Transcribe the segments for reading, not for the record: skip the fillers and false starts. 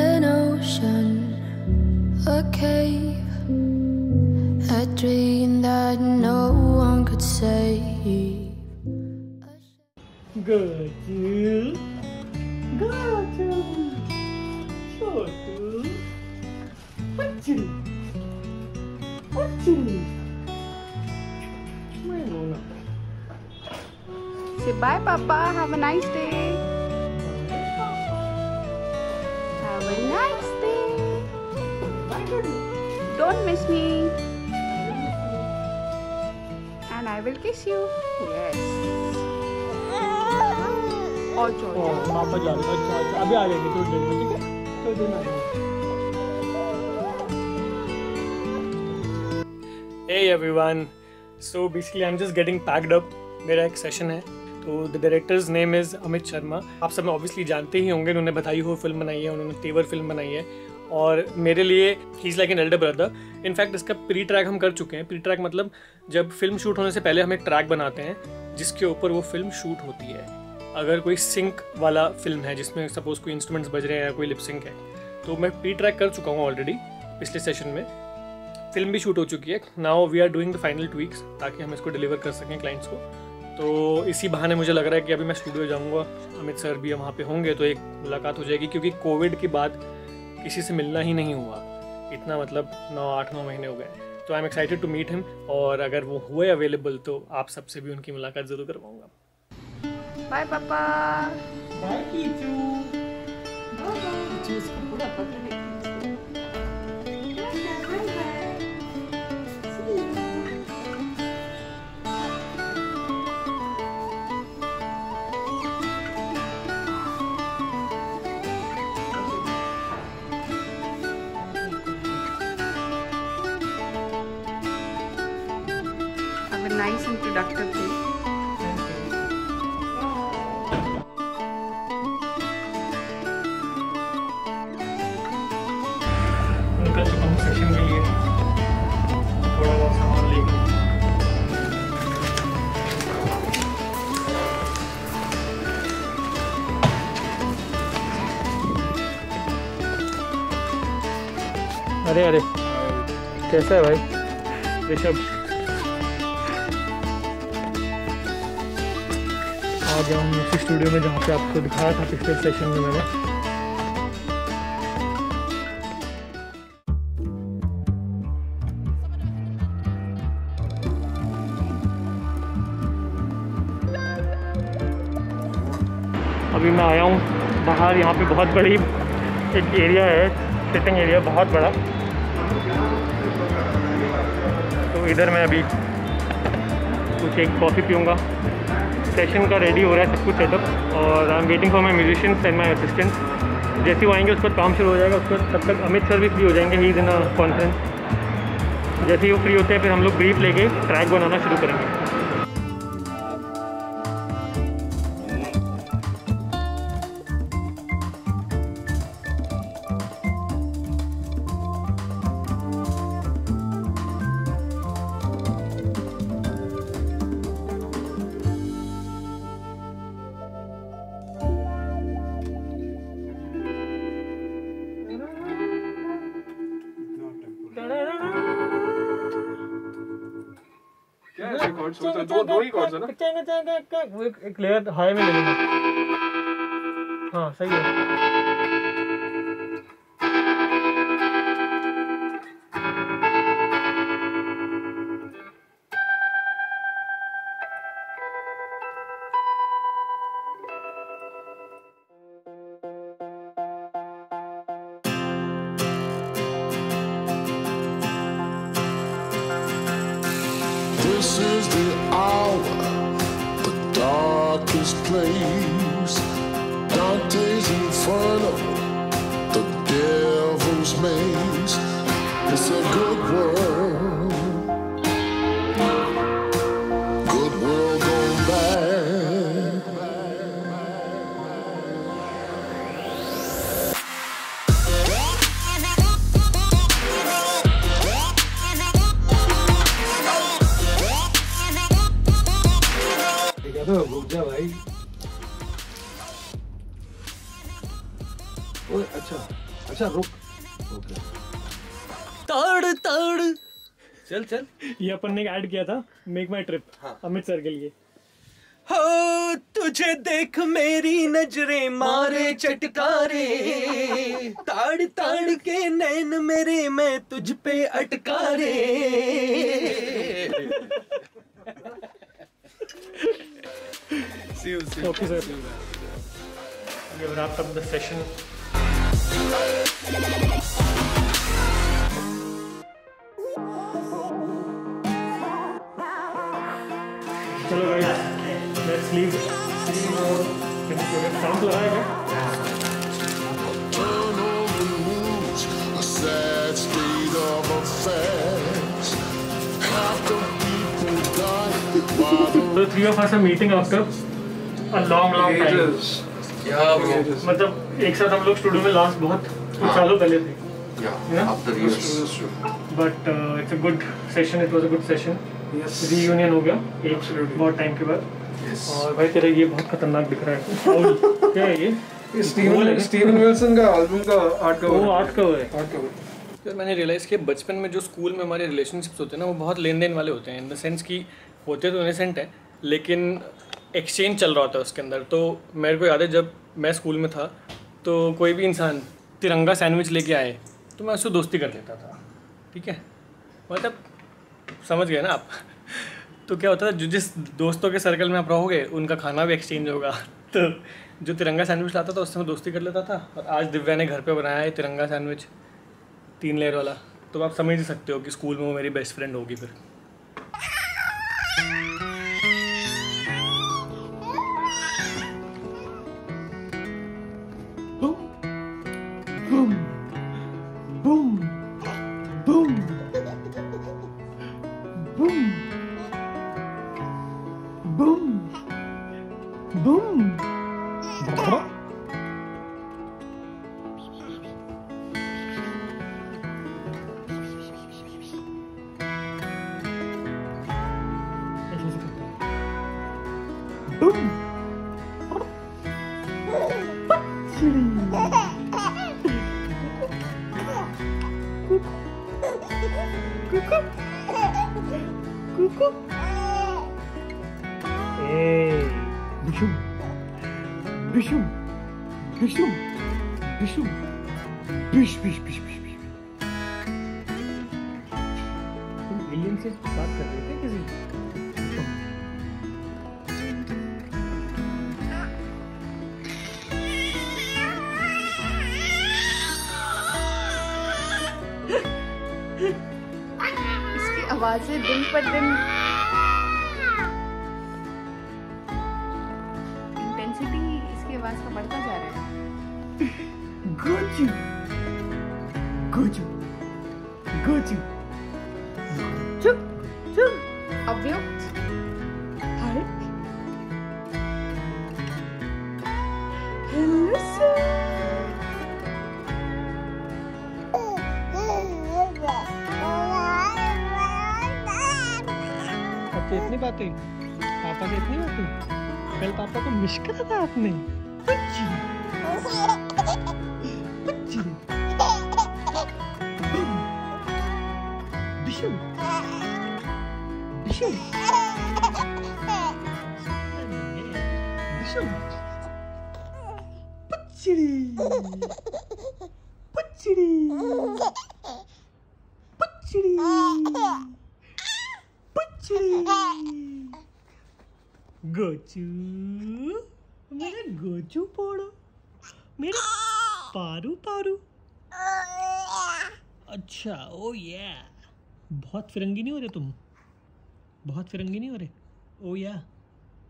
An ocean, a cave, a dream that no one could save. Gaju, Chotu, Pachu. Say bye, Papa. Have a nice day. Have a nice day. Don't miss me. And I will kiss you. Yes. मामा जा रहे हैं। अच्छा अभी आ जाएंगे थोड़ी देर में, ठीक है? थोड़ी देर में आ जाएंगे। Hey everyone, so basically I'm just getting packed up. मेरा एक सेशन है, तो the directors name is Amit Sharma. आप सब ऑब्वियसली जानते ही होंगे, उन्होंने बधाई हो फिल्म बनाई है, उन्होंने तेवर फिल्म बनाई है, और मेरे लिए he is like an elder brother. In fact इसका प्री ट्रैक हम कर चुके हैं। प्री ट्रैक मतलब जब फिल्म शूट होने से पहले हम एक ट्रैक बनाते हैं जिसके ऊपर वो फिल्म शूट होती है। अगर कोई सिंक वाला फिल्म है जिसमें सपोज कोई इंस्ट्रूमेंट्स बज रहे हैं या कोई लिप सिंक है, तो मैं प्री ट्रैक कर चुका हूँ ऑलरेडी पिछले सेशन में। फिल्म भी शूट हो चुकी है। Now we are doing the final tweaks ताकि हम इसको डिलीवर कर सकें क्लाइंट्स को। तो इसी बहाने मुझे लग रहा है कि अभी मैं स्टूडियो जाऊँगा, अमित सर भी वहाँ पे होंगे, तो एक मुलाकात हो जाएगी, क्योंकि कोविड के बाद किसी से मिलना ही नहीं हुआ इतना, मतलब 8-9 महीने हो गए। तो I am excited to meet him, और अगर वो हुए अवेलेबल तो आप सबसे भी उनकी मुलाकात ज़रूर करवाऊँगा। Bye, Papa. Bye, Kichu. Kichu इसको पूरा पता नहीं। Have a nice and productive day. निकल चुका हूँ सेशन के लिए, थोड़ा बहुत सामान लेकर। अरे अरे कैसा है भाई ऋषभ? आ गया हूँ उसी स्टूडियो में जहाँ पे आपको दिखाया था पिछले सेशन में मैंने। अभी मैं आया हूँ बाहर, यहाँ पे बहुत बड़ी एक एरिया है, सिटिंग एरिया बहुत बड़ा। तो इधर मैं अभी कुछ एक कॉफ़ी पीऊँगा। सेशन का रेडी हो रहा है सब कुछ सेटअप, और I am waiting for my musicians and my assistants. जैसे वो आएंगे उसके बाद काम शुरू हो जाएगा। उसके बाद तब तक अमित सर भी फ्री हो जाएंगे, he is in a conference. जैसे ही वो फ्री होते हैं फिर हम लोग ब्रीफ लेके ट्रैक बनाना शुरू करेंगे। दो ही कॉर्ड्स है ना? वो एक लेयर हाई में ले लेंगे। हाँ सही है। This is the hour, the darkest place. Dante's Inferno, the devil's maze. It's a good world, good world gone bad. रुक जा भाई। ओए अच्छा रुक। ओके। ताड़ चल। ये अपन ने ऐड किया था मेक माई ट्रिप अमित सर के लिए। हो तुझे देख मेरी नजरें मारे चटकारे, ताड़ के नैन मेरे मैं तुझ पे अटकारे। Okay, sir. We have wrapped up the session. चलो guys, let's leave. Sound लगाएगा? Turn on the news, a sad state of affairs. Half the people die by the The three of us are meeting after a long time. मतलब एक साथ हम लोग studio में last बहुत कुछ सालों पहले थे। after years. But it's a good session. It was a good session. Reunion हो गया एक बहुत टाइम के बाद। और भाई तेरा ये बहुत खतरनाक दिख रहा है। क्या है ये? स्टीवन विल्सन का एल्बम का आर्ट कवर। वो आर्ट कवर है। फिर मैंने रियलाइज़ किया बचपन में जो स्कूल में हमारे रिलेशनशिप्स होते हैं ना वो बहुत लेन देन वाले होते हैं, इन द सेंस कि होते तो इनोसेंट है लेकिन एक्सचेंज चल रहा होता है उसके अंदर। तो मेरे को याद है जब मैं स्कूल में था तो कोई भी इंसान तिरंगा सैंडविच लेके आए तो मैं उससे दोस्ती कर लेता था। ठीक है, मतलब समझ गए ना आप। तो क्या होता था जिस दोस्तों के सर्कल में आप रहोगे उनका खाना भी एक्सचेंज होगा। तो जो तिरंगा सैंडविच लाता था उससे मैं दोस्ती कर लेता था। और आज दिव्या ने घर पे बनाया है तिरंगा सैंडविच 3 लेयर वाला, तो आप समझ ही सकते हो कि स्कूल में वो मेरी बेस्ट फ्रेंड होगी फिर। एलियन से बात कर रहे थे किसी? इसकी आवाजें दिन पर दिन इंटेंसिटी इसकी आवाज का बढ़ता जा रहा है। गोचू गोचू गोचू चुप चुप अव्युक्त हाय हेलो सर। अच्छा इतनी बातें पापा से, इतनी बातें कल पापा को मिस करा था आपने? गोचू मेरा गोचू पोड़ो, मेरा पारू पारू। अच्छा ओ ये बहुत फिरंगी नहीं हो रहे तुम, बहुत फिरंगी नहीं हो रहे। ओ या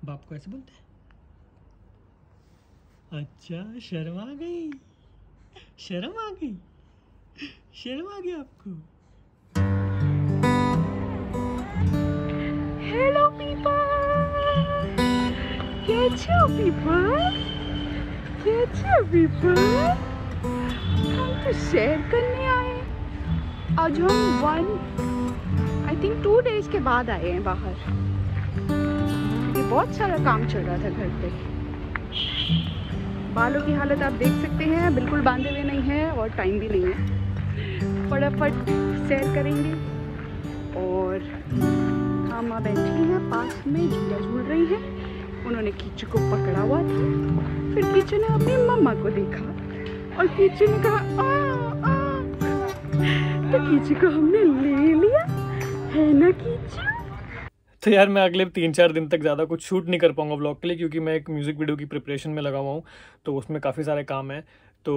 बाप को ऐसे बोलते हैं? अच्छा शर्म आ गई, शर्म आ गई, शर्म आ गई आपको। हेलो पीपल, कैसे हो पीपल, कैसे हो पीपल? हम तो शेयर करने आए। आज हम 2 days के बाद आए हैं बाहर। ये बहुत सारा काम चल रहा था घर पे। बालों की हालत आप देख सकते हैं, बिल्कुल बांधे हुए नहीं है और टाइम भी नहीं है। फटाफट सैर करेंगे। और मामा बैठी हैं पास में, झूला झूल रही हैं। उन्होंने कीचू को पकड़ा हुआ था, फिर कीचू ने अपनी मम्मा को देखा और कीचू ने कहा आ, तो कीचू को हमने ले लिया, है ना कीचू? तो यार मैं अगले 3-4 दिन तक ज़्यादा कुछ शूट नहीं कर पाऊंगा व्लॉग के लिए, क्योंकि मैं एक म्यूज़िक वीडियो की प्रिपरेशन में लगा हुआ हूँ, तो उसमें काफ़ी सारे काम हैं। तो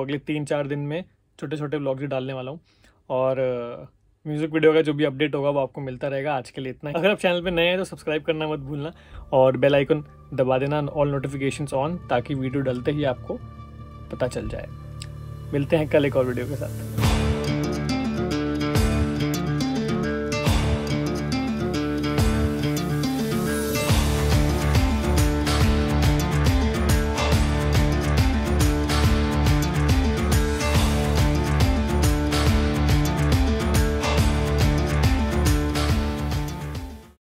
अगले 3-4 दिन में छोटे छोटे व्लॉग्स ही डालने वाला हूँ, और म्यूज़िक वीडियो का जो भी अपडेट होगा वो आपको मिलता रहेगा। आज के लिए इतना ही। अगर आप चैनल पे नए हैं तो सब्सक्राइब करना मत भूलना, और बेल आइकन दबा देना, ऑल नोटिफिकेशंस ऑन, ताकि वीडियो डलते ही आपको पता चल जाए। मिलते हैं कल एक और वीडियो के साथ।